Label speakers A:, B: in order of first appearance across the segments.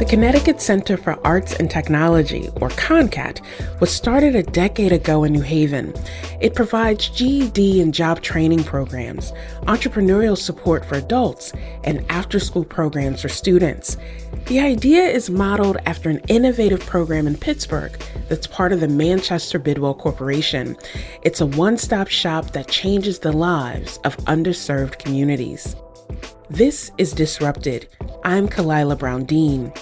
A: The Connecticut Center for Arts and Technology, or ConnCAT, was started a decade ago in New Haven. It provides GED and job training programs, entrepreneurial support for adults, and after-school programs for students. The idea is modeled after an innovative program in Pittsburgh that's part of the Manchester Bidwell Corporation. It's a one-stop shop that changes the lives of underserved communities. This is Disrupted. I'm Kalila Brown-Dean.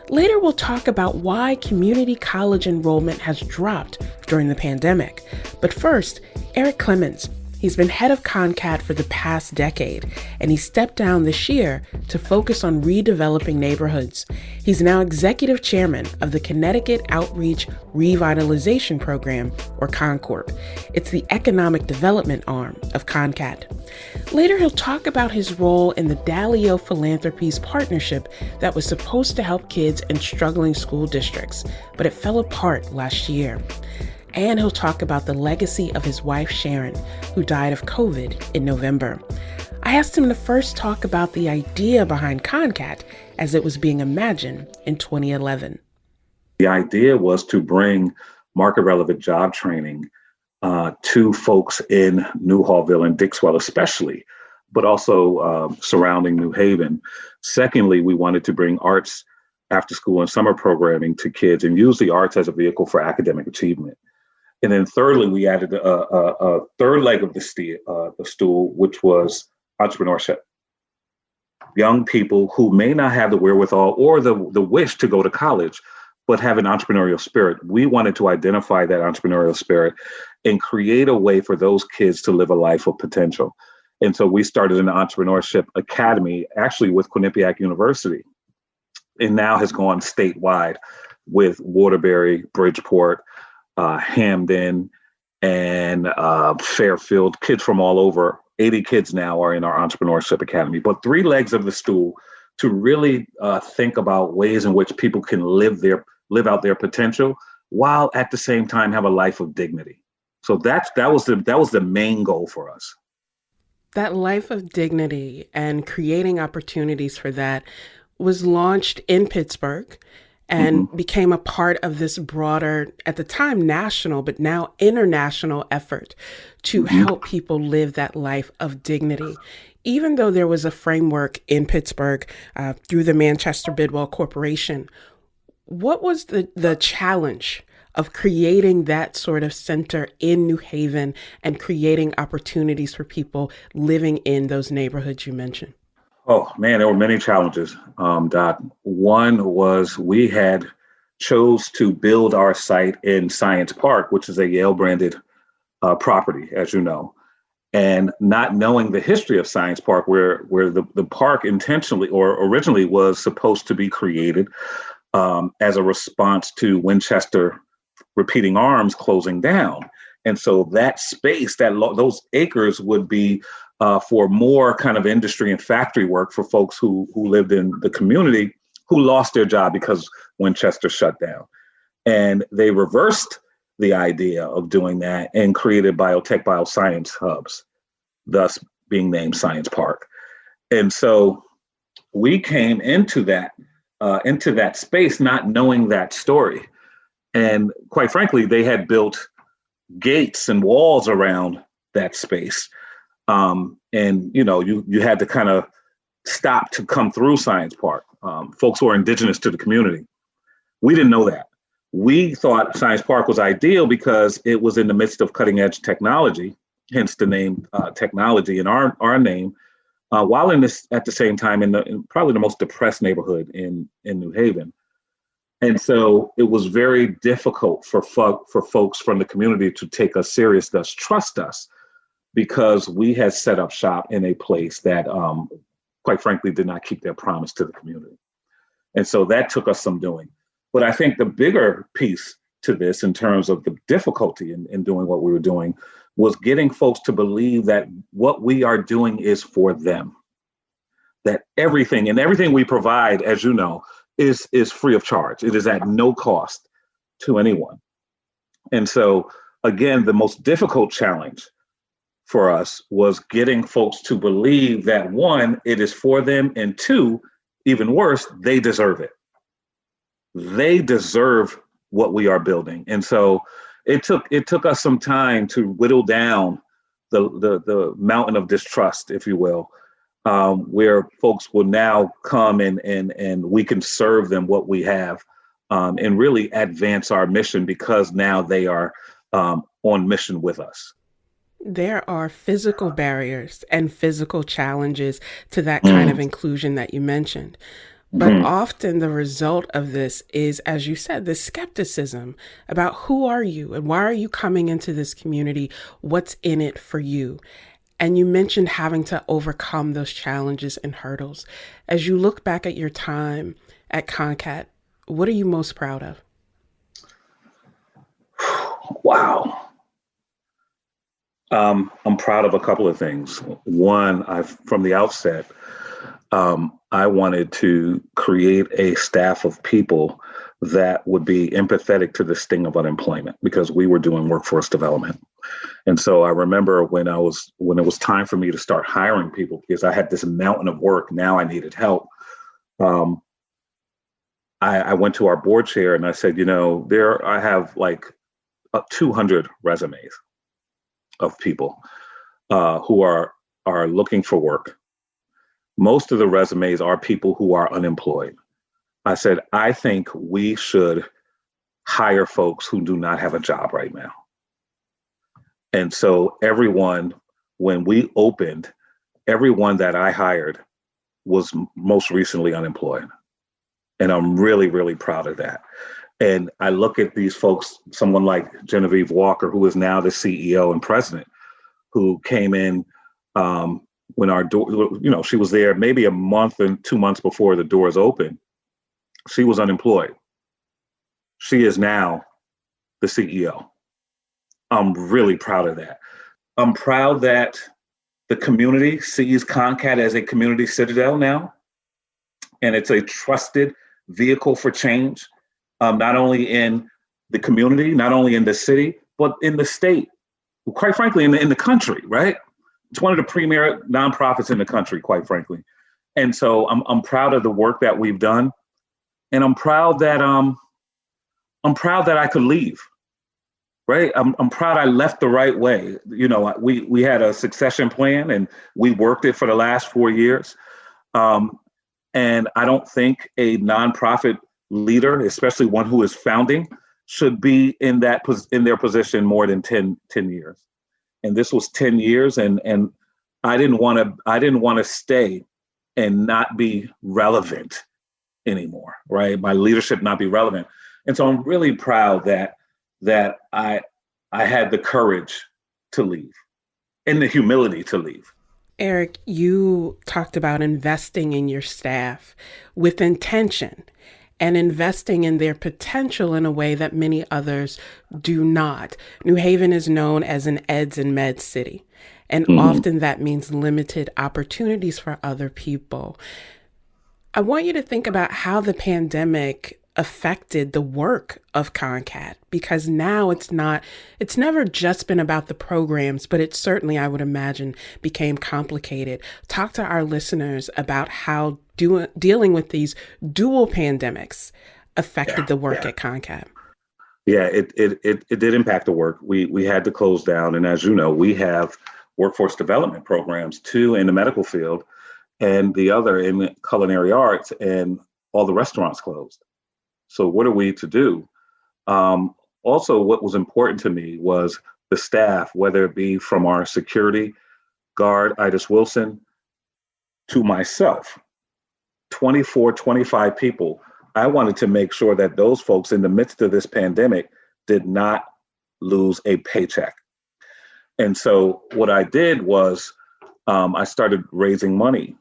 A: Later, we'll talk about why community college enrollment has dropped during the pandemic. But first, Erik Clemons. He's been head of ConnCAT for the past decade, and he stepped down this year to focus on redeveloping neighborhoods. He's now executive chairman of the Connecticut Outreach Revitalization Program, or ConnCorp. It's the economic development arm of ConnCAT. Later, he'll talk about his role in the Dalio Philanthropies partnership that was supposed to help kids in struggling school districts, but it fell apart last year. And he'll talk about the legacy of his wife, Sharon, who died of COVID in November. I asked him to first talk about the idea behind ConnCAT as it was being imagined in 2011.
B: The idea was to bring market-relevant job training to folks in Newhallville and Dixwell especially, but also surrounding New Haven. Secondly, we wanted to bring arts after school and summer programming to kids and use the arts as a vehicle for academic achievement. And then thirdly, we added a third leg of the stool, which was entrepreneurship. Young people who may not have the wherewithal or the wish to go to college, but have an entrepreneurial spirit. We wanted to identify that entrepreneurial spirit and create a way for those kids to live a life of potential. And so we started an entrepreneurship academy, actually with Quinnipiac University, and now has gone statewide with Waterbury, Bridgeport, Hamden, and Fairfield. Kids from all over, 80 kids now are in our entrepreneurship academy. But three legs of the stool to really think about ways in which people can live out their potential while at the same time have a life of dignity. So that was the main goal for us.
A: That life of dignity and creating opportunities for that was launched in Pittsburgh and became a part of this broader, at the time national, but now international effort to help people live that life of dignity. Even though there was a framework in Pittsburgh through the Manchester Bidwell Corporation, what was the challenge of creating that sort of center in New Haven and creating opportunities for people living in those neighborhoods you mentioned?
B: Oh man, there were many challenges, Dot. One was we had chose to build our site in Science Park, which is a Yale branded property, as you know, and not knowing the history of Science Park, where the park intentionally or originally was supposed to be created as a response to Winchester Repeating Arms closing down. And so that space, those acres would be for more kind of industry and factory work for folks who lived in the community who lost their job because Winchester shut down. And they reversed the idea of doing that and created biotech, bioscience hubs, thus being named Science Park. And so we came into that space not knowing that story. And quite frankly, they had built gates and walls around that space. And you had to kind of stop to come through Science Park. Folks who are indigenous to the community. We didn't know that. We thought Science Park was ideal because it was in the midst of cutting edge technology, hence the name technology in our name, while at the same time in probably the most depressed neighborhood in New Haven. And so it was very difficult for folks from the community to take us serious, thus trust us, because we had set up shop in a place that, quite frankly, did not keep their promise to the community. And so that took us some doing. But I think the bigger piece to this in terms of the difficulty in doing what we were doing was getting folks to believe that what we are doing is for them. That everything we provide, as you know, is free of charge. It is at no cost to anyone. And so, again, the most difficult challenge for us was getting folks to believe that, one, it is for them, and two, even worse, they deserve it. they deserve what we are building. And so it took us some time to whittle down the mountain of distrust, if you will, where folks will now come and we can serve them what we have, and really advance our mission because now they are on mission with us.
A: There are physical barriers and physical challenges to that kind of
B: Mm,
A: inclusion that you mentioned. But
B: mhm.
A: often the result of this is, as you said, the skepticism about who are you and why are you coming into this community? What's in it for you? And you mentioned having to overcome those challenges and hurdles. As you look back at your time at ConnCAT, what are you most proud of?
B: Wow. I'm proud of a couple of things. One, from the outset, I wanted to create a staff of people that would be empathetic to the sting of unemployment because we were doing workforce development. And so I remember when it was time for me to start hiring people because I had this mountain of work. Now I needed help. Um, I went to our board chair and I said, I have like 200 resumes of people who are looking for work. Most of the resumes are people who are unemployed. I said, I think we should hire folks who do not have a job right now. And so when we opened, everyone that I hired was most recently unemployed. And I'm really, really proud of that. And I look at these folks, someone like Genevieve Walker, who is now the CEO and president, who came in when our door, she was there maybe a month and 2 months before the doors opened. She was unemployed. She is now the CEO. I'm really proud of that. I'm proud that the community sees ConnCAT as a community citadel now, and it's a trusted vehicle for change, not only in the community, not only in the city, but in the state, quite frankly, in the country, right? It's one of the premier nonprofits in the country, quite frankly. And so I'm proud of the work that we've done, and I'm proud that I could leave. Right, I'm proud I left the right way. We had a succession plan, and we worked it for the last 4 years. And I don't think a nonprofit leader, especially one who is founding, should be in their position more than 10 years. And this was 10 years, and I didn't want to stay and not be relevant anymore. Right, my leadership not be relevant, and so I'm really proud that I had the courage to leave and the humility to leave.
A: Erik, you talked about investing in your staff with intention and investing in their potential in a way that many others do not. New Haven is known as an eds and meds city, and
B: Mm-hmm.
A: often that means limited opportunities for other people. I want you to think about how the pandemic affected the work of ConnCAT, because now it's never just been about the programs, but it certainly, I would imagine, became complicated. Talk to our listeners about how dealing with these dual pandemics affected
B: Yeah,
A: the work
B: yeah,
A: at ConnCAT.
B: yeah. It did impact the work. We had to close down, and as you know, we have workforce development programs, two in the medical field, and the other in culinary arts, and all the restaurants closed. So what are we to do? Also, what was important to me was the staff, whether it be from our security guard, Idis Wilson, to myself, 24, 25 people. I wanted to make sure that those folks in the midst of this pandemic did not lose a paycheck. And so what I did was I started raising money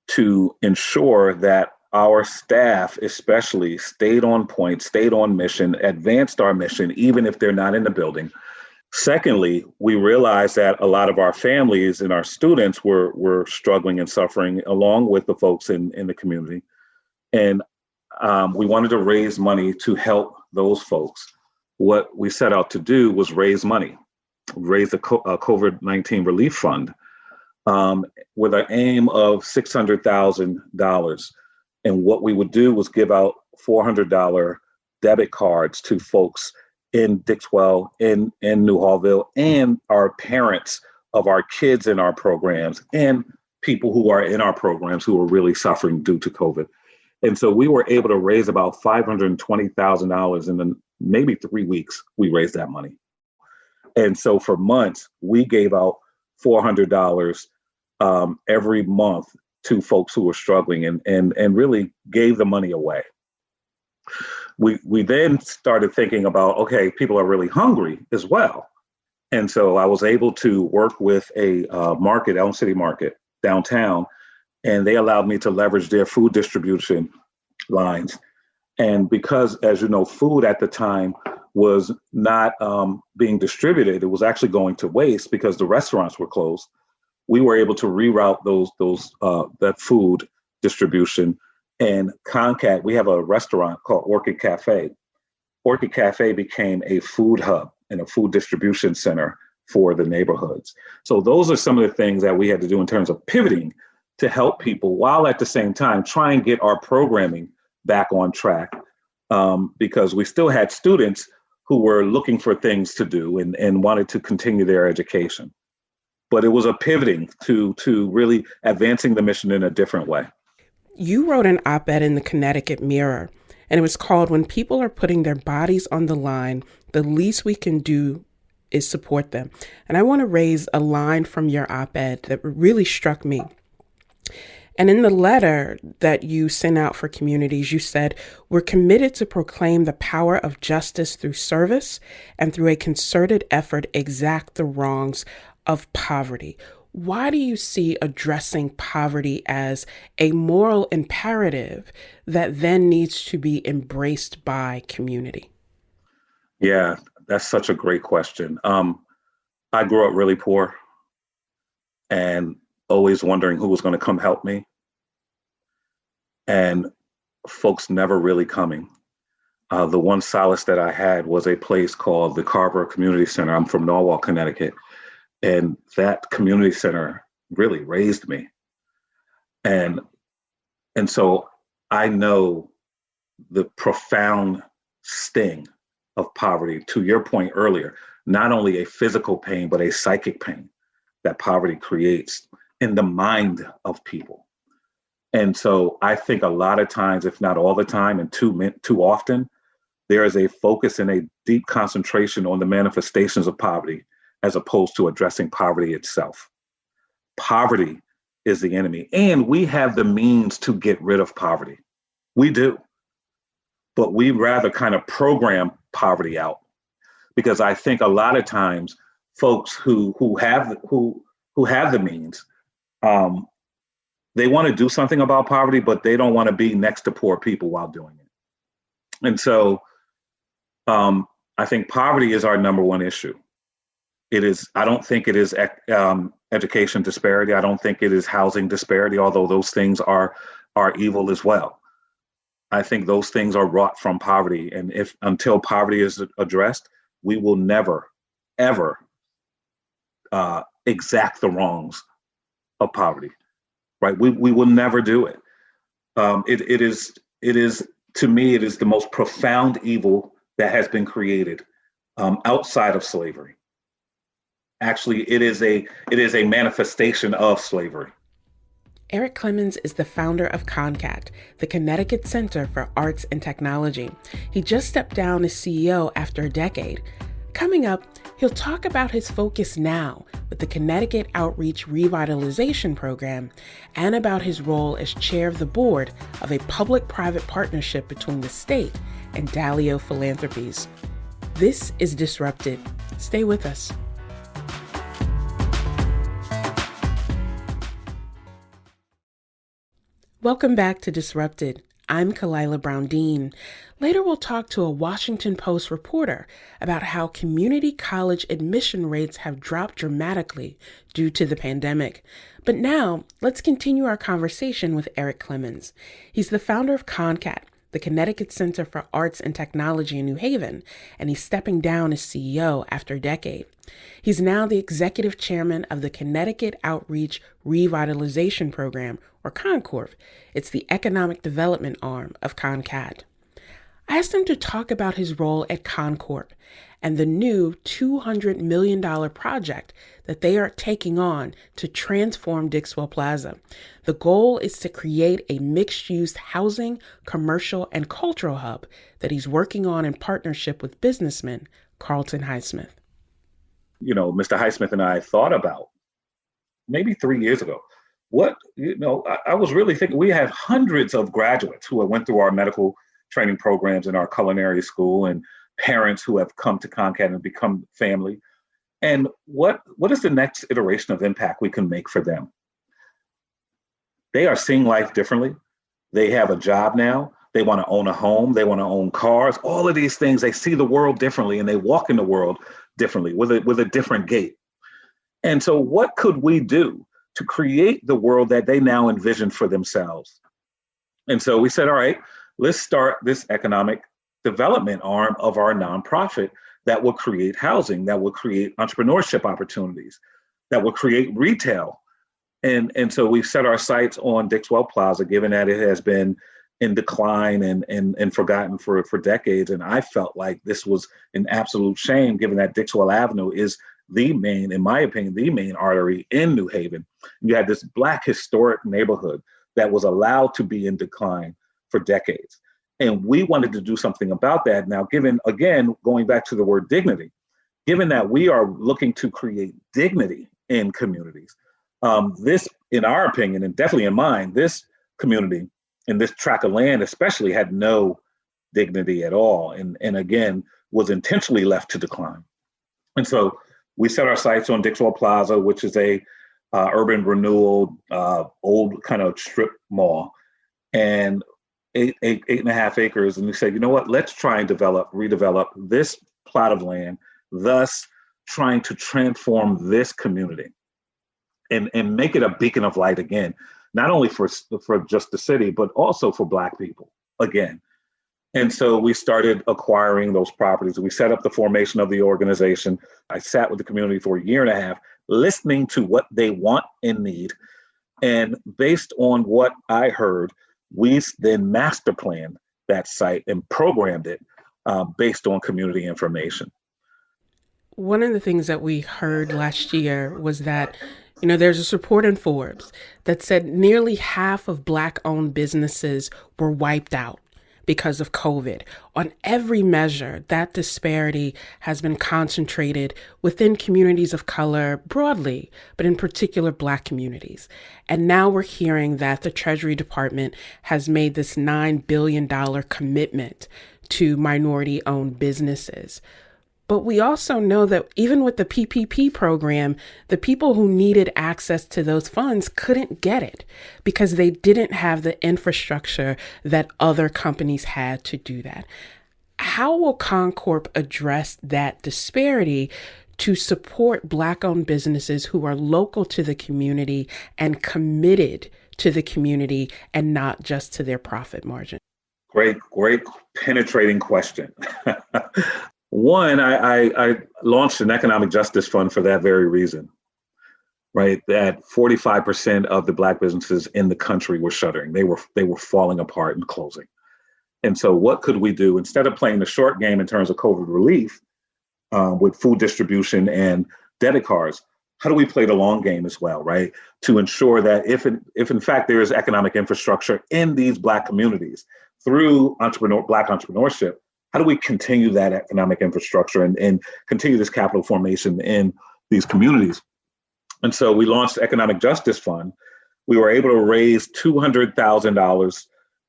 B: to ensure that our staff especially stayed on point, stayed on mission, advanced our mission, even if they're not in the building. Secondly, we realized that a lot of our families and our students were struggling and suffering along with the folks in the community. And we wanted to raise money to help those folks. What we set out to do was raise money, raise a COVID-19 relief fund with an aim of $600,000. And what we would do was give out $400 debit cards to folks in Dixwell, in New Hallville, and our parents of our kids in our programs and people who are in our programs who are really suffering due to COVID. And so we were able to raise about $520,000 in the maybe 3 weeks. We raised that money. And so for months, we gave out $400 every month to folks who were struggling and really gave the money away. We then started thinking about, okay, people are really hungry as well. And so I was able to work with a market, Elm City Market downtown, and they allowed me to leverage their food distribution lines. And because, as you know, food at the time was not being distributed, it was actually going to waste because the restaurants were closed. We were able to reroute that food distribution. And ConnCAT, we have a restaurant called Orchid Cafe. Orchid Cafe became a food hub and a food distribution center for the neighborhoods. So those are some of the things that we had to do in terms of pivoting to help people while at the same time try and get our programming back on track, because we still had students who were looking for things to do and wanted to continue their education. But it was a pivoting to really advancing the mission in a different way.
A: You wrote an op-ed in the Connecticut Mirror, and it was called "When People Are Putting Their Bodies on the Line, the Least We Can Do is Support Them." And I want to raise a line from your op-ed that really struck me. And in the letter that you sent out for communities, you said, "We're committed to proclaim the power of justice through service and through a concerted effort exact the wrongs of poverty." Why do you see addressing poverty as a moral imperative that then needs to be embraced by community?
B: Yeah, that's such a great question. I grew up really poor and always wondering who was going to come help me, and folks never really coming. The one solace that I had was a place called the Carver Community Center. I'm from Norwalk, Connecticut. And that community center really raised me. And so I know the profound sting of poverty, to your point earlier, not only a physical pain, but a psychic pain that poverty creates in the mind of people. And so I think a lot of times, if not all the time, and too often, there is a focus and a deep concentration on the manifestations of poverty as opposed to addressing poverty itself. Poverty is the enemy, and we have the means to get rid of poverty. We do, but we rather kind of program poverty out, because I think a lot of times folks who have the means, they want to do something about poverty, but they don't want to be next to poor people while doing it. And so I think poverty is our number one issue. I don't think it is education disparity. I don't think it is housing disparity, although those things are evil as well. I think those things are wrought from poverty. And until poverty is addressed, we will never, ever exact the wrongs of poverty, right? We will never do it. It is, to me, it is the most profound evil that has been created outside of slavery. Actually, it is a manifestation of slavery.
A: Erik Clemons is the founder of ConnCAT, the Connecticut Center for Arts and Technology. He just stepped down as CEO after a decade. Coming up, he'll talk about his focus now with the Connecticut Outreach Revitalization Program and about his role as chair of the board of a public-private partnership between the state and Dalio Philanthropies. This is Disrupted. Stay with us. Welcome back to Disrupted. I'm Kalila Brown-Dean. Later, we'll talk to a Washington Post reporter about how community college admission rates have dropped dramatically due to the pandemic. But now, let's continue our conversation with Erik Clemons. He's the founder of ConnCAT, the Connecticut Center for Arts and Technology in New Haven, and he's stepping down as CEO after a decade. He's now the executive chairman of the Connecticut Outreach Revitalization Program, or ConnCorp. It's the economic development arm of ConnCAT. I asked him to talk about his role at ConnCorp and the new $200 million project that they are taking on to transform Dixwell Plaza. The goal is to create a mixed-use housing, commercial, and cultural hub that he's working on in partnership with businessman Carlton Highsmith.
B: Mr. Highsmith and I thought about maybe 3 years ago. I was really thinking we have hundreds of graduates who have went through our medical training programs in our culinary school and parents who have come to ConnCAT and become family. And what is the next iteration of impact we can make for them? They are seeing life differently. They have a job now. They want to own a home. They want to own cars. All of these things, they see the world differently and they walk in the world differently with a different gait. And so what could we do to create the world that they now envision for themselves? And so we said, all right, let's start this economic development arm of our nonprofit that will create housing, that will create entrepreneurship opportunities, that will create retail. And so we've set our sights on Dixwell Plaza, given that it has been in decline and forgotten for decades. And I felt like this was an absolute shame, given that Dixwell Avenue is in my opinion, the main artery in New Haven. You had this Black historic neighborhood that was allowed to be in decline for decades. And we wanted to do something about that. Now, given, again, going back to the word dignity, given that we are looking to create dignity in communities, this, in our opinion, and definitely in mine, this community and this tract of land especially had no dignity at all. And again, was intentionally left to decline. And so we set our sights on Dixwell Plaza, which is a urban renewal, old kind of strip mall, and eight and a half acres. And we said, you know what, let's try and redevelop this plot of land, thus trying to transform this community and make it a beacon of light again, not only for just the city, but also for Black people again. And so we started acquiring those properties. We set up the formation of the organization. I sat with the community for a year and a half, listening to what they want and need. And based on what I heard, we then master planned that site and programmed it based on community information.
A: One of the things that we heard last year was that, there's a report in Forbes that said nearly half of Black-owned businesses were wiped out because of COVID. On every measure, that disparity has been concentrated within communities of color broadly, but in particular Black communities. And now we're hearing that the Treasury Department has made this $9 billion commitment to minority-owned businesses. But we also know that even with the PPP program, the people who needed access to those funds couldn't get it because they didn't have the infrastructure that other companies had to do that. How will ConnCorp address that disparity to support Black-owned businesses who are local to the community and committed to the community and not just to their profit margin?
B: Great penetrating question. One, I launched an economic justice fund for that very reason, right? That 45% of the Black businesses in the country were shuttering. They were falling apart and closing. And so what could we do? Instead of playing the short game in terms of COVID relief with food distribution and debit cards, how do we play the long game as well, right? To ensure that if in fact there is economic infrastructure in these Black communities through Black entrepreneurship, how do we continue that economic infrastructure and continue this capital formation in these communities? And so we launched the Economic Justice Fund. We were able to raise $200,000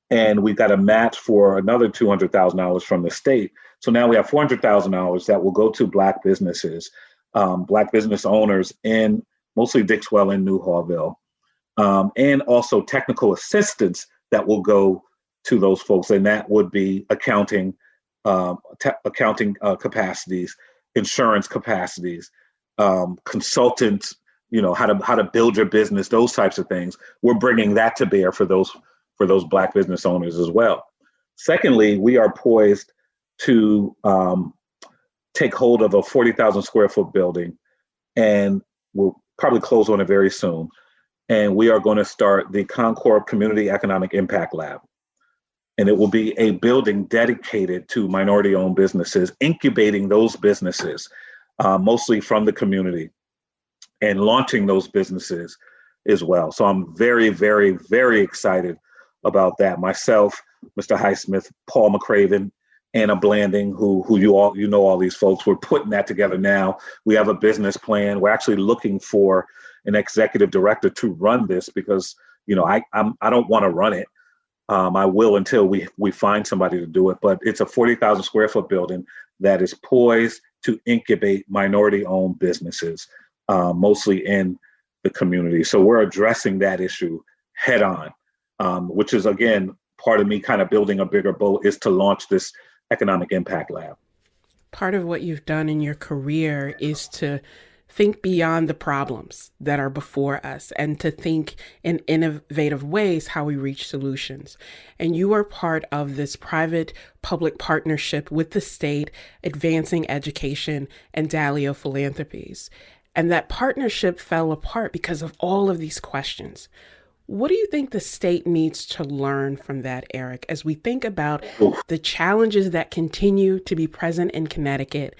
B: and we got a match for another $200,000 from the state. So now we have $400,000 that will go to Black businesses, Black business owners in mostly Dixwell and New Hallville, and also technical assistance that will go to those folks. And that would be accounting capacities, insurance capacities, consultants, how to build your business, those types of things. We're bringing that to bear for those Black business owners as well. Secondly, we are poised to take hold of a 40,000 square foot building, and we'll probably close on it very soon. And we are going to start the ConnCorp Community Economic Impact Lab. And it will be a building dedicated to minority-owned businesses, incubating those businesses, mostly from the community, and launching those businesses as well. So I'm very, very, very excited about that. Myself, Mr. Highsmith, Paul McCraven, Anna Blanding, who you know all these folks. We're putting that together now. We have a business plan. We're actually looking for an executive director to run this because I don't want to run it. I will until we find somebody to do it. But it's a 40,000 square foot building that is poised to incubate minority-owned businesses, mostly in the community. So we're addressing that issue head on, which is, again, part of me kind of building a bigger boat is to launch this economic impact lab.
A: Part of what you've done in your career is to think beyond the problems that are before us and to think in innovative ways how we reach solutions. And you are part of this private-public partnership with the state, Advancing Education, and Dalio Philanthropies. And that partnership fell apart because of all of these questions. What do you think the state needs to learn from that, Erik, as we think about the challenges that continue to be present in Connecticut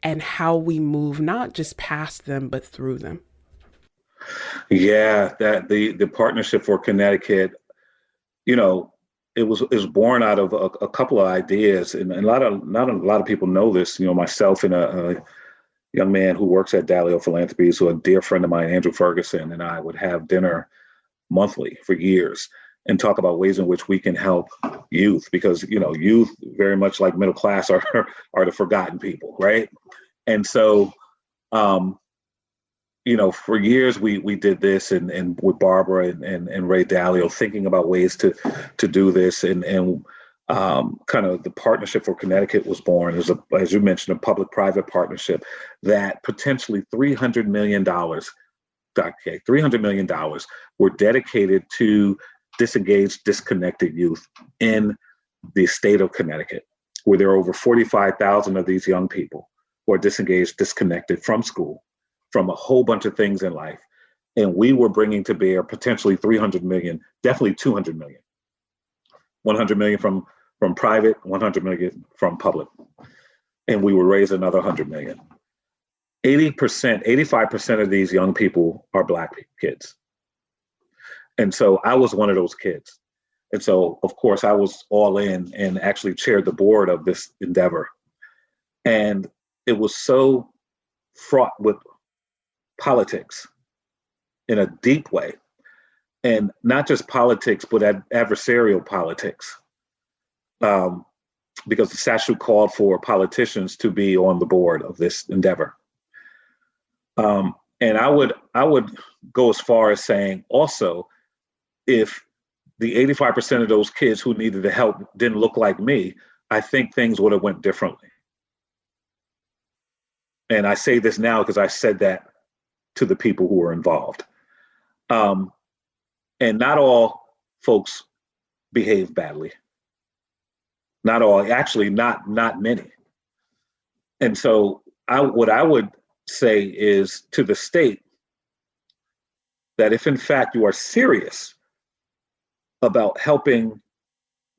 A: and how we move not just past them, but through them?
B: Yeah, that the Partnership for Connecticut, it was born out of a couple of ideas, and not a lot of people know this. Myself and a young man who works at Dalio Philanthropies, who a dear friend of mine, Andrew Ferguson, and I would have dinner monthly for years and talk about ways in which we can help youth, because youth, very much like middle class, are the forgotten people, right? And so for years we did this, and with Barbara and Ray Dalio, thinking about ways to do this, and kind of the Partnership for Connecticut was born as as you mentioned, a public-private partnership that potentially $300 million were dedicated to disengaged, disconnected youth in the state of Connecticut, where there are over 45,000 of these young people who are disengaged, disconnected from school, from a whole bunch of things in life. And we were bringing to bear potentially 300 million, definitely 200 million, 100 million from private, 100 million from public. And we would raise another 100 million. 80%, 85% of these young people are Black kids. And so I was one of those kids. And so, of course, I was all in and actually chaired the board of this endeavor. And it was so fraught with politics in a deep way. And not just politics, but adversarial politics. Because the statute called for politicians to be on the board of this endeavor. And I would go as far as saying also, if the 85% of those kids who needed the help didn't look like me, I think things would have went differently. And I say this now because I said that to the people who were involved. And not all folks behave badly. Not all, actually not many. And so what I would say is to the state that if in fact you are serious about helping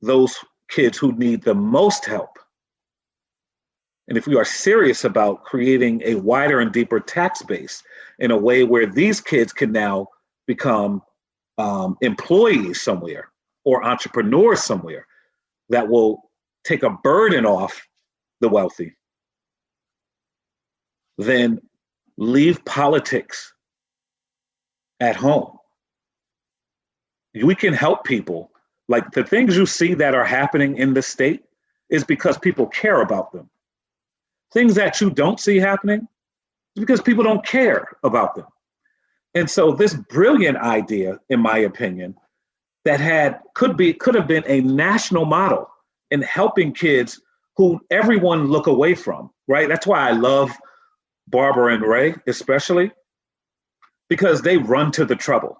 B: those kids who need the most help, and if we are serious about creating a wider and deeper tax base in a way where these kids can now become employees somewhere or entrepreneurs somewhere that will take a burden off the wealthy, then leave politics at home. We can help people. Like the things you see that are happening in the state is because people care about them. Things that you don't see happening is because people don't care about them. And so this brilliant idea, in my opinion, that could have been a national model in helping kids who everyone look away from, right? That's why I love Barbara and Ray, especially, because they run to the trouble,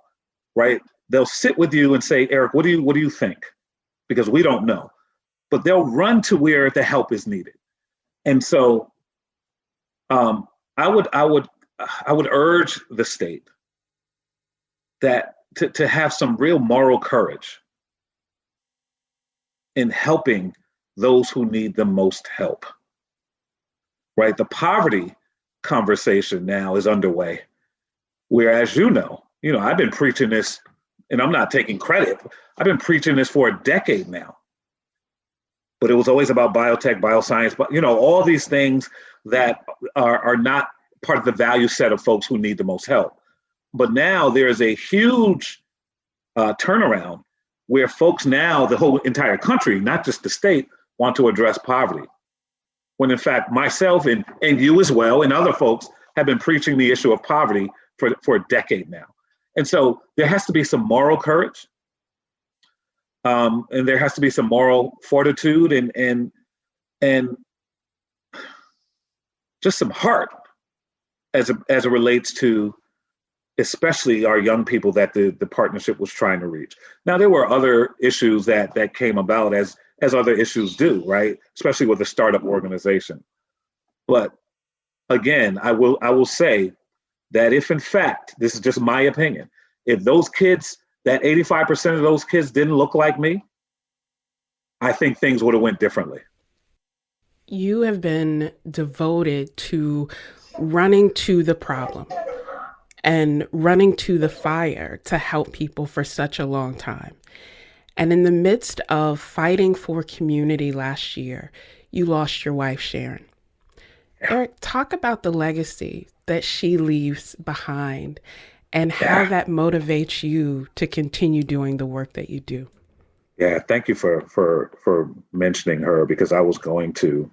B: right? They'll sit with you and say, Erik, what do you think? Because we don't know, but they'll run to where the help is needed. And so I would urge the state that to have some real moral courage in helping those who need the most help, right? The poverty conversation now is underway, whereas I've been preaching this, and I'm not taking credit. I've been preaching this for a decade now, but it was always about biotech, bioscience, but all these things that are not part of the value set of folks who need the most help. But now there is a huge turnaround where folks now, the whole entire country, not just the state, want to address poverty. When in fact, myself and you as well, and other folks have been preaching the issue of poverty for a decade now. And so there has to be some moral courage, and there has to be some moral fortitude and just some heart as it relates to especially our young people that the partnership was trying to reach. Now, there were other issues that came about as other issues do, right? Especially with a startup organization. But again, I will say that if in fact, this is just my opinion, if those kids, that 85% of those kids didn't look like me, I think things would have went differently.
A: You have been devoted to running to the problem and running to the fire to help people for such a long time. And in the midst of fighting for community last year, you lost your wife, Sharon. Erik, talk about the legacy that she leaves behind and how that motivates you to continue doing the work that you do.
B: Yeah, thank you for mentioning her, because I was going to,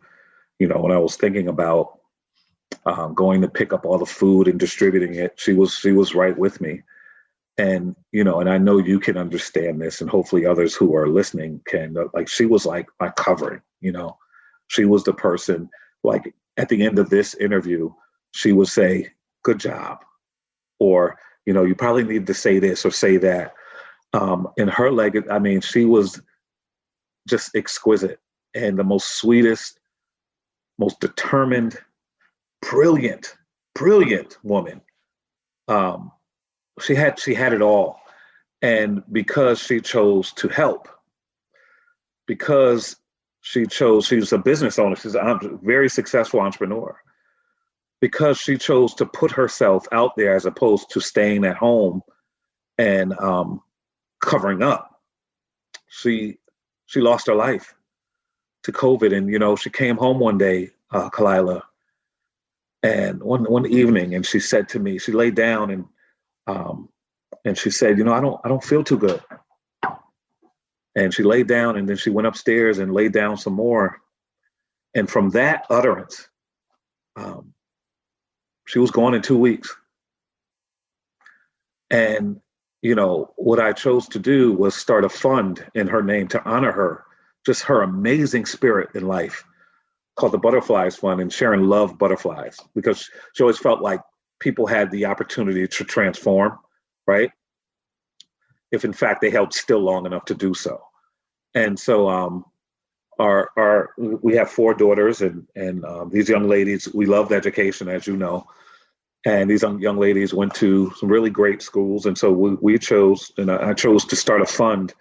B: when I was thinking about going to pick up all the food and distributing it, she was right with me. And, and I know you can understand this, and hopefully others who are listening can, she was like my covering, she was the person, like at the end of this interview, she would say, good job. Or, you probably need to say this or say that. In her legacy, she was just exquisite and the most sweetest, most determined, brilliant woman. She had it all. And because she chose to help, because she was a business owner, she's a very successful entrepreneur, because she chose to put herself out there as opposed to staying at home and covering up, she lost her life to COVID. And, she came home one day, Kalila, and one evening, and she said to me, she laid down and she said, I don't feel too good. And she laid down, and then she went upstairs and laid down some more. And from that utterance, she was gone in 2 weeks. And, what I chose to do was start a fund in her name to honor her, just her amazing spirit in life, called the Butterflies Fund. And Sharon loved butterflies because she always felt like people had the opportunity to transform, right? If in fact they held still long enough to do so. And so we have 4 daughters, and these young ladies, we loved education, as you know. And these young ladies went to some really great schools. And so we chose, and I chose to start a fund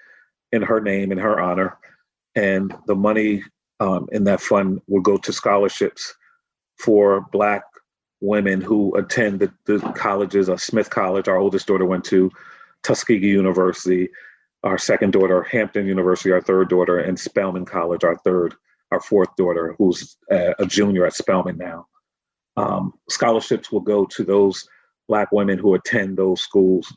B: in her name, in her honor. And the money in that fund will go to scholarships for Black women who attend the colleges. Smith College, our oldest daughter, went to Tuskegee University. Our second daughter, Hampton University, our third daughter, and Spelman College, our fourth daughter, who's a junior at Spelman now. Scholarships will go to those Black women who attend those schools.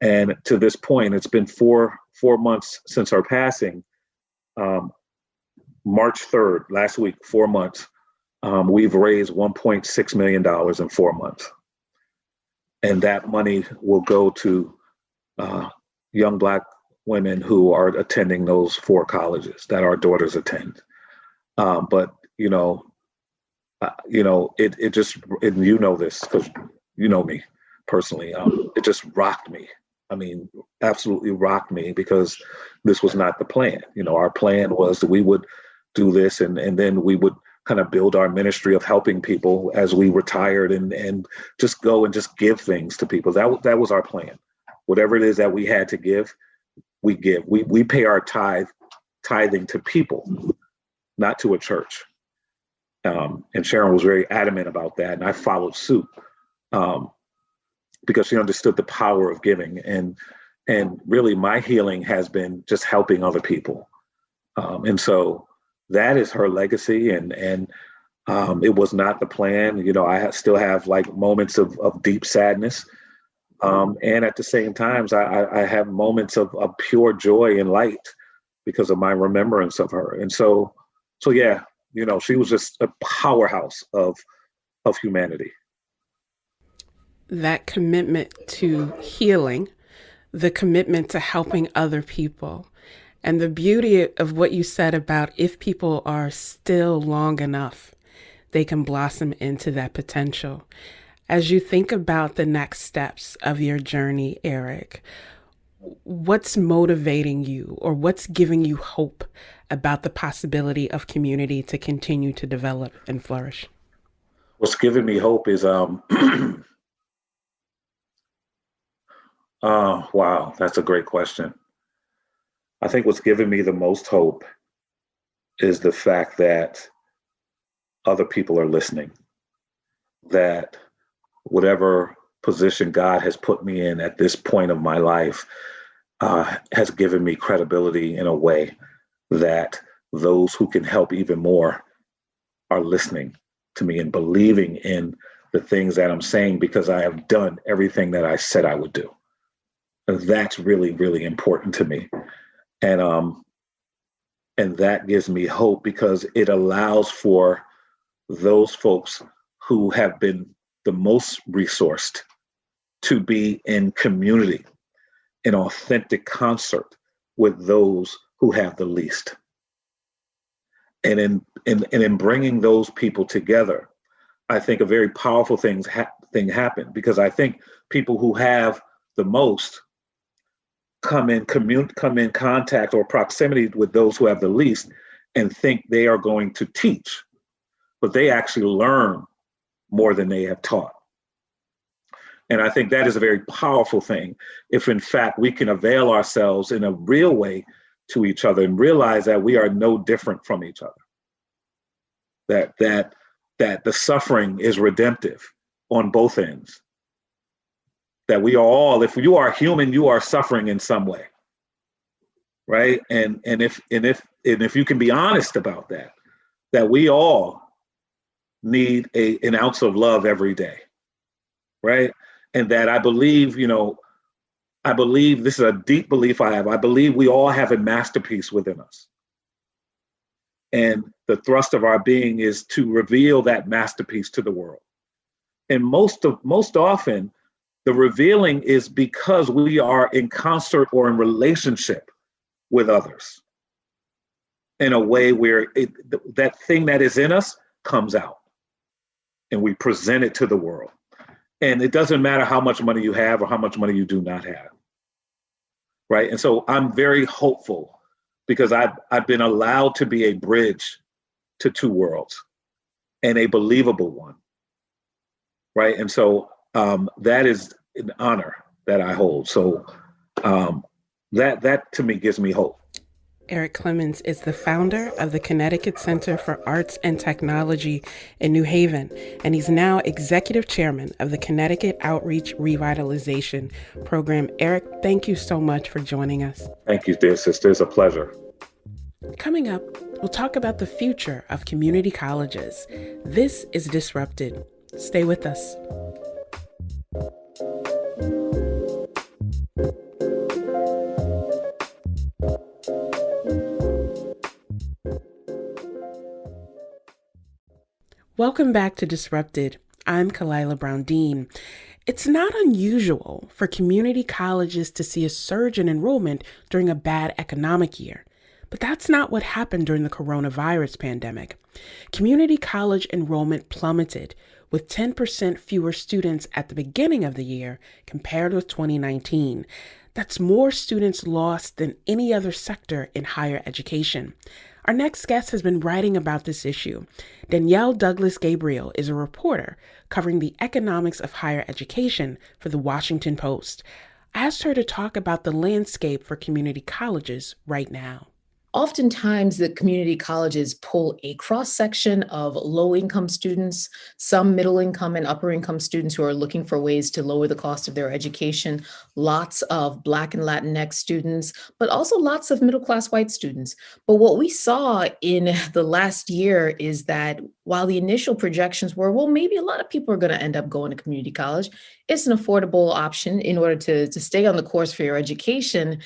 B: And to this point, it's been four months since her passing. March 3rd, last week, 4 months, we've raised $1.6 million in 4 months. And that money will go to young Black women who are attending those 4 colleges that our daughters attend. But it just, and you know this because you know me personally, it just rocked me. I mean, absolutely rocked me, because this was not the plan. Our plan was that we would do this, and then we would kind of build our ministry of helping people as we retired, and just go and just give things to people. That was our plan. Whatever it is that we had to give, we give. We pay our tithe tithing to people, not to a church. And Sharon was very adamant about that, and I followed suit because she understood the power of giving. And really, my healing has been just helping other people. And so that is her legacy. And it was not the plan. You know, still have like moments of deep sadness. And at the same times, I have moments of pure joy and light because of my remembrance of her. And so yeah, you know, she was just a powerhouse of humanity.
A: That commitment to healing, the commitment to helping other people, and the beauty of what you said about if people are still long enough, they can blossom into that potential. As you think about the next steps of your journey, Erik, what's motivating you or what's giving you hope about the possibility of community to continue to develop and flourish?
B: What's giving me hope is, wow, that's a great question. I think what's giving me the most hope is the fact that other people are listening, that whatever position God has put me in at this point of my life has given me credibility in a way that those who can help even more are listening to me and believing in the things that I'm saying because I have done everything that I said I would do. And that's really, really important to me. And that gives me hope because it allows for those folks who have been the most resourced to be in community, in authentic concert with those who have the least. And in bringing those people together, I think a very powerful thing happened because I think people who have the most come in contact or proximity with those who have the least and think they are going to teach, but they actually learn more than they have taught. And I think that is a very powerful thing if in fact we can avail ourselves in a real way to each other and realize that we are no different from each other. That the suffering is redemptive on both ends. That we are all, if you are human, you are suffering in some way, right? And if you can be honest about that, that we all need an ounce of love every day, right? And that I believe, I believe this is a deep belief I have. I believe we all have a masterpiece within us, and the thrust of our being is to reveal that masterpiece to the world. And most often, the revealing is because we are in concert or in relationship with others in a way where that thing that is in us comes out and we present it to the world. And it doesn't matter how much money you have or how much money you do not have, right? And so I'm very hopeful because I've been allowed to be a bridge to two worlds and a believable one, right? And so that is an honor that I hold. So that to me gives me hope.
A: Erik Clemons is the founder of the Connecticut Center for Arts and Technology in New Haven, and he's now executive chairman of the Connecticut Outreach Revitalization Program. Erik, thank you so much for joining us.
B: Thank you, dear sister. It's a pleasure.
A: Coming up, we'll talk about the future of community colleges. This is Disrupted. Stay with us. Welcome back to Disrupted. I'm Kalila Brown-Dean. It's not unusual for community colleges to see a surge in enrollment during a bad economic year, but that's not what happened during the coronavirus pandemic. Community college enrollment plummeted, with 10% fewer students at the beginning of the year compared with 2019. That's more students lost than any other sector in higher education. Our next guest has been writing about this issue. Danielle Douglas Gabriel is a reporter covering the economics of higher education for the Washington Post. I asked her to talk about the landscape for community colleges right now.
C: oftentimes the community colleges pull a cross section of low income students, some middle income and upper income students who are looking for ways to lower the cost of their education, lots of Black and Latinx students, but also lots of middle class white students. But what we saw in the last year is that while the initial projections were, well, maybe a lot of people are going to end up going to community college, it's an affordable option in order to stay on the course for your education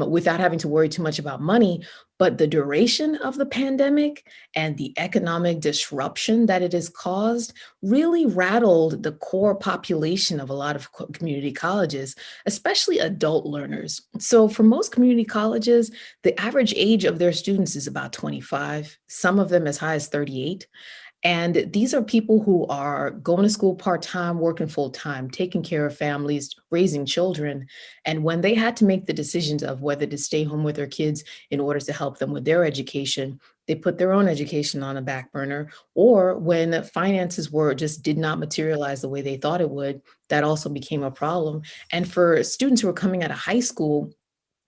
C: without having to worry too much about money. But the duration of the pandemic and the economic disruption that it has caused really rattled the core population of a lot of community colleges, especially adult learners. So for most community colleges, the average age of their students is about 25, some of them as high as 38. And these are people who are going to school part-time, working full-time, taking care of families, raising children. And when they had to make the decisions of whether to stay home with their kids in order to help them with their education, they put their own education on a back burner. Or when finances did not materialize the way they thought it would, that also became a problem. And for students who are coming out of high school,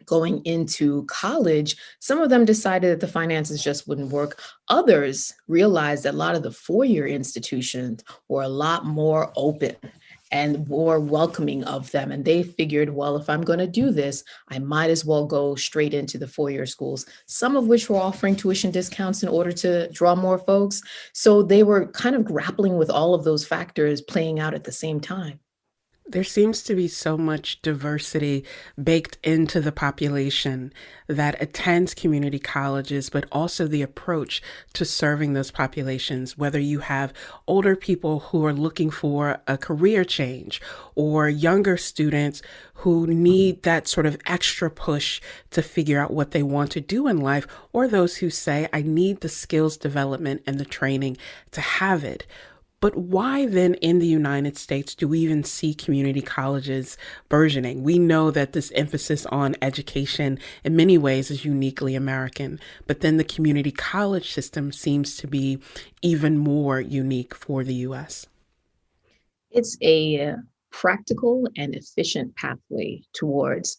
C: going into college, some of them decided that the finances just wouldn't work. Others realized that a lot of the four-year institutions were a lot more open and more welcoming of them. And they figured, well, if I'm going to do this, I might as well go straight into the four-year schools, some of which were offering tuition discounts in order to draw more folks. So they were kind of grappling with all of those factors playing out at the same time.
A: There seems to be so much diversity baked into the population that attends community colleges, but also the approach to serving those populations, whether you have older people who are looking for a career change or younger students who need that sort of extra push to figure out what they want to do in life, or those who say, I need the skills development and the training to have it. But why then in the United States do we even see community colleges burgeoning? We know that this emphasis on education in many ways is uniquely American, but then the community college system seems to be even more unique for the US.
C: It's a practical and efficient pathway towards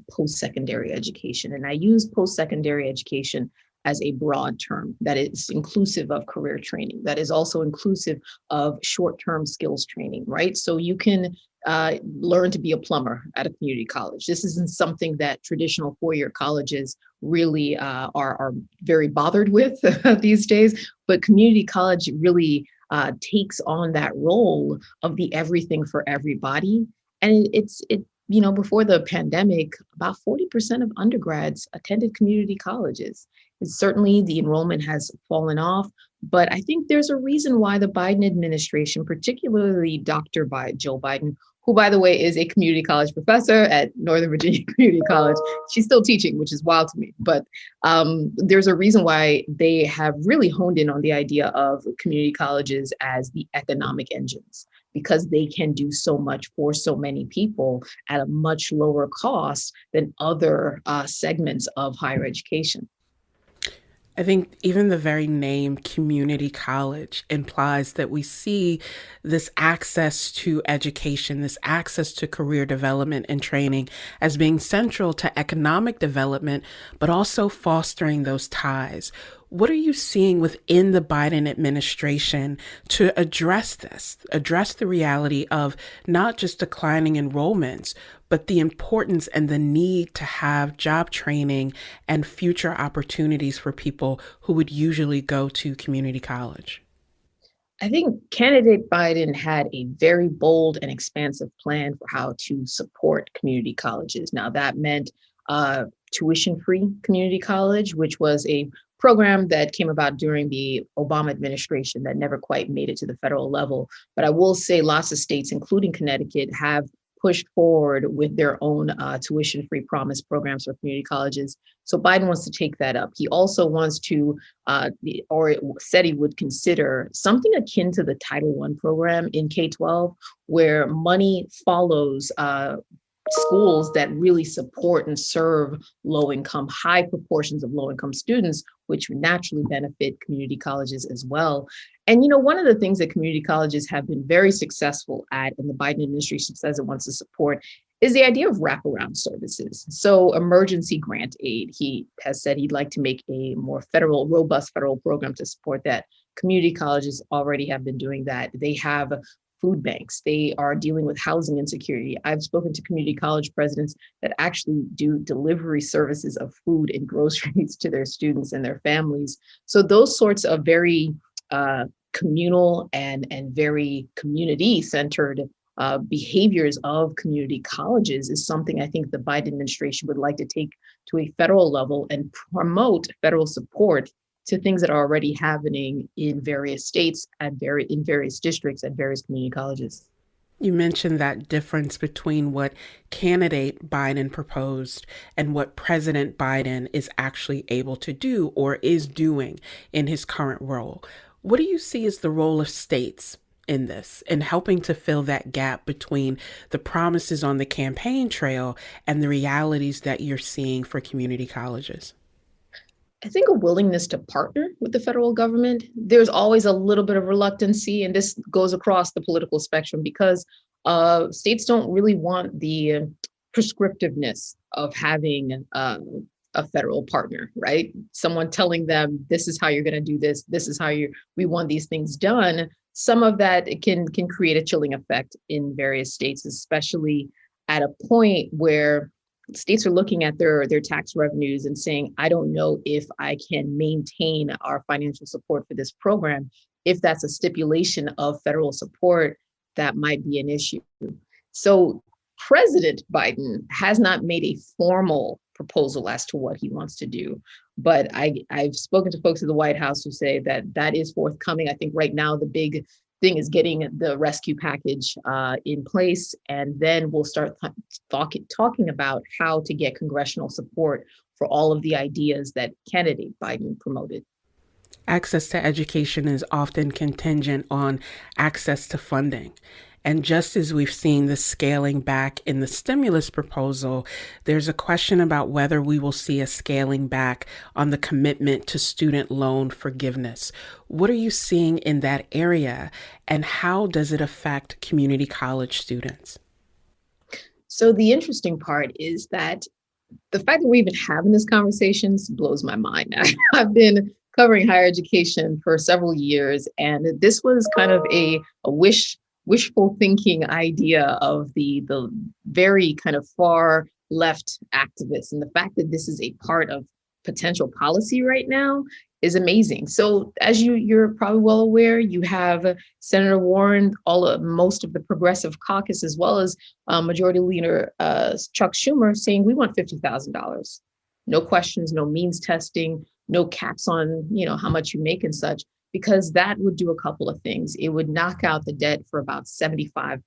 C: post-secondary education. And I use post-secondary education as a broad term that is inclusive of career training, that is also inclusive of short-term skills training, right? So you can learn to be a plumber at a community college. This isn't something that traditional four-year colleges really are very bothered with these days, but community college really takes on that role of the everything for everybody. And before the pandemic, about 40% of undergrads attended community colleges. And certainly the enrollment has fallen off, but I think there's a reason why the Biden administration, particularly Joe Biden, who, by the way, is a community college professor at Northern Virginia Community College. She's still teaching, which is wild to me. But there's a reason why they have really honed in on the idea of community colleges as the economic engines, because they can do so much for so many people at a much lower cost than other segments of higher education.
A: I think even the very name community college implies that we see this access to education, this access to career development and training as being central to economic development, but also fostering those ties. What are you seeing within the Biden administration to address this, address the reality of not just declining enrollments, but the importance and the need to have job training and future opportunities for people who would usually go to community college?
C: I think candidate Biden had a very bold and expansive plan for how to support community colleges. Now, that meant tuition-free community college, which was a program that came about during the Obama administration that never quite made it to the federal level. But I will say lots of states, including Connecticut, have pushed forward with their own tuition-free promise programs for community colleges. So Biden wants to take that up. He also wants to, or said he would consider something akin to the Title I program in K-12, where money follows schools that really support and serve high proportions of low-income students, which naturally benefit community colleges as well. And, one of the things that community colleges have been very successful at, and the Biden administration says it wants to support, is the idea of wraparound services. So emergency grant aid, he has said he'd like to make a more robust federal program to support that. Community colleges already have been doing that. They have food banks. They are dealing with housing insecurity. I've spoken to community college presidents that actually do delivery services of food and groceries to their students and their families. So those sorts of very communal and very community-centered behaviors of community colleges is something I think the Biden administration would like to take to a federal level and promote federal support to things that are already happening in various states and in various districts at various community colleges.
A: You mentioned that difference between what candidate Biden proposed and what President Biden is actually able to do or is doing in his current role. What do you see as the role of states in this, in helping to fill that gap between the promises on the campaign trail and the realities that you're seeing for community colleges?
C: I think a willingness to partner with the federal government. There's always a little bit of reluctancy, and this goes across the political spectrum because states don't really want the prescriptiveness of having a federal partner, right? Someone telling them, this is how you're going to do this. This is how we want these things done. Some of that can create a chilling effect in various states, especially at a point where states are looking at their tax revenues and saying, I don't know if I can maintain our financial support for this program. If that's a stipulation of federal support, that might be an issue. So President Biden has not made a formal proposal as to what he wants to do. But I've spoken to folks at the White House who say that is forthcoming. I think right now the big thing is getting the rescue package in place, and then we'll start talking about how to get congressional support for all of the ideas that candidate Biden promoted.
A: Access to education is often contingent on access to funding. And just as we've seen the scaling back in the stimulus proposal, there's a question about whether we will see a scaling back on the commitment to student loan forgiveness. What are you seeing in that area, and how does it affect community college students?
C: So the interesting part is that the fact that we're even having this conversation blows my mind. I've been covering higher education for several years, and this was kind of a wishful thinking idea of the very kind of far left activists. And the fact that this is a part of potential policy right now is amazing. So as you're probably well aware, you have Senator Warren, most of the progressive caucus, as well as Majority Leader Chuck Schumer saying we want $50,000. No questions, no means testing, no caps on how much you make and such. Because that would do a couple of things. It would knock out the debt for about 75%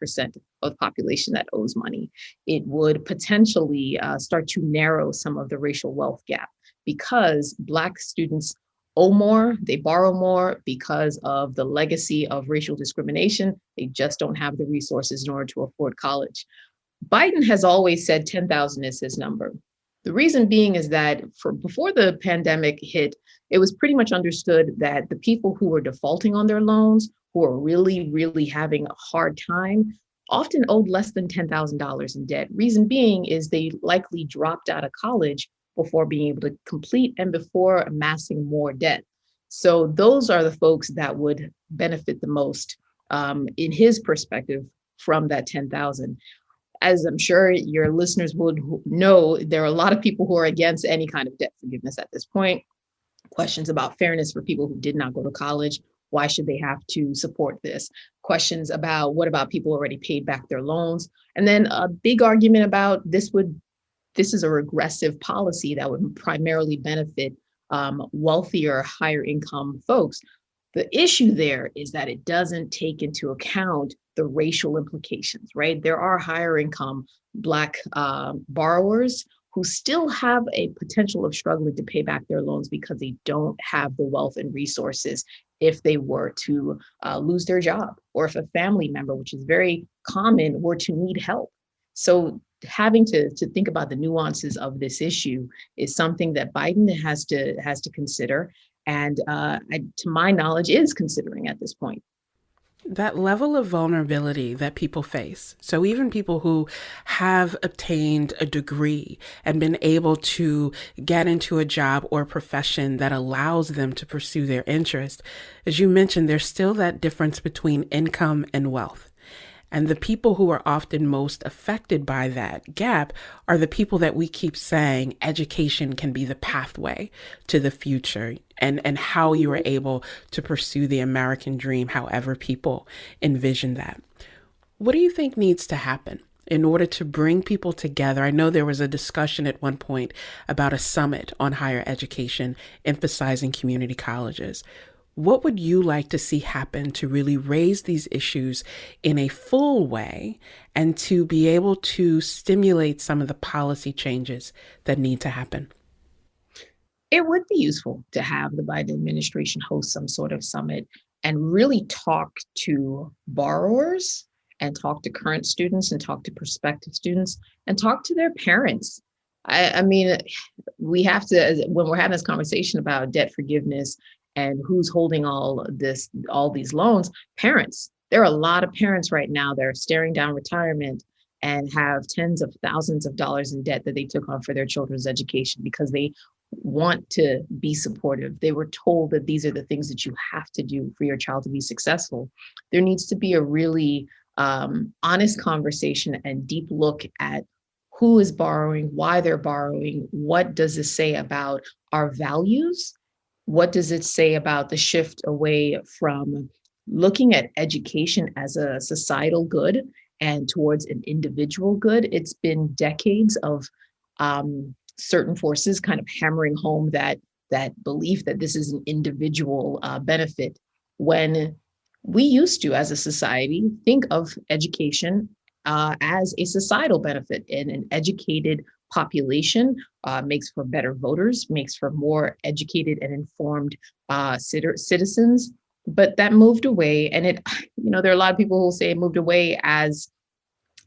C: of the population that owes money. It would potentially start to narrow some of the racial wealth gap because Black students owe more, they borrow more because of the legacy of racial discrimination. They just don't have the resources in order to afford college. Biden has always said 10,000 is his number. The reason being is that before the pandemic hit, it was pretty much understood that the people who were defaulting on their loans, who are really, really having a hard time, often owed less than $10,000 in debt. Reason being is they likely dropped out of college before being able to complete and before amassing more debt. So those are the folks that would benefit the most in his perspective from that 10,000. As I'm sure your listeners would know, there are a lot of people who are against any kind of debt forgiveness at this point. Questions about fairness for people who did not go to college. Why should they have to support this? Questions about what about people who already paid back their loans? And then a big argument about this is a regressive policy that would primarily benefit wealthier, higher income folks. The issue there is that it doesn't take into account the racial implications, right? There are higher income Black borrowers who still have a potential of struggling to pay back their loans because they don't have the wealth and resources if they were to lose their job, or if a family member, which is very common, were to need help. So having to think about the nuances of this issue is something that Biden has to consider, and to my knowledge is considering at this point.
A: That level of vulnerability that people face. So even people who have obtained a degree and been able to get into a job or profession that allows them to pursue their interest, as you mentioned, there's still that difference between income and wealth. And the people who are often most affected by that gap are the people that we keep saying education can be the pathway to the future and how you are able to pursue the American dream, however people envision that. What do you think needs to happen in order to bring people together? I know there was a discussion at one point about a summit on higher education emphasizing community colleges. What would you like to see happen to really raise these issues in a full way and to be able to stimulate some of the policy changes that need to happen?
C: It would be useful to have the Biden administration host some sort of summit and really talk to borrowers and talk to current students and talk to prospective students and talk to their parents. I mean, we have to, when we're having this conversation about debt forgiveness and who's holding all these loans, parents. There are a lot of parents right now that are staring down retirement and have tens of thousands of dollars in debt that they took on for their children's education because they want to be supportive. They were told that these are the things that you have to do for your child to be successful. There needs to be a really honest conversation and deep look at who is borrowing, why they're borrowing, what does this say about our values. What does it say about the shift away from looking at education as a societal good and towards an individual good? It's been decades of certain forces kind of hammering home that belief that this is an individual benefit, when we used to, as a society, think of education as a societal benefit, and an educated population makes for better voters, makes for more educated and informed citizens. But that moved away. And there are a lot of people who will say it moved away as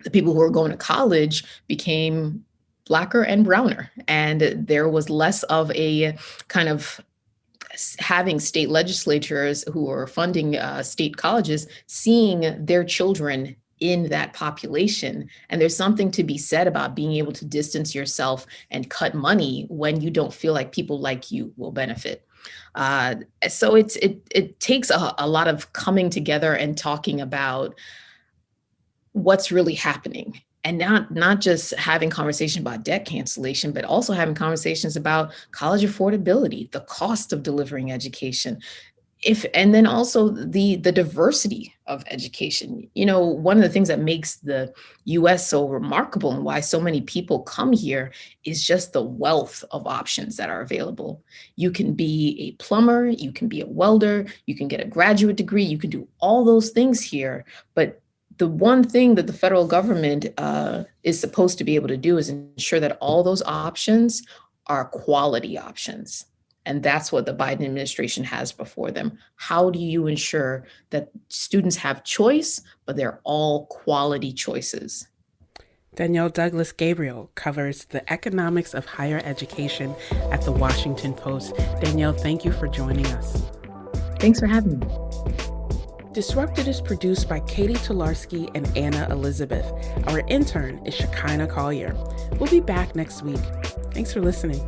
C: the people who were going to college became Blacker and browner. And there was less of a kind of having state legislatures who are funding state colleges, seeing their children in that population. And there's something to be said about being able to distance yourself and cut money when you don't feel like people like you will benefit. So it takes a lot of coming together and talking about what's really happening, and not just having conversations about debt cancellation, but also having conversations about college affordability, the cost of delivering education, and then also the diversity of education. One of the things that makes the US so remarkable and why so many people come here is just the wealth of options that are available. You can be a plumber, you can be a welder, you can get a graduate degree, you can do all those things here. But the one thing that the federal government is supposed to be able to do is ensure that all those options are quality options. And that's what the Biden administration has before them. How do you ensure that students have choice, but they're all quality choices?
A: Danielle Douglas Gabriel covers the economics of higher education at the Washington Post. Danielle, thank you for joining us.
C: Thanks for having me.
A: Disrupted is produced by Katie Tolarski and Anna Elizabeth. Our intern is Shekinah Collier. We'll be back next week. Thanks for listening.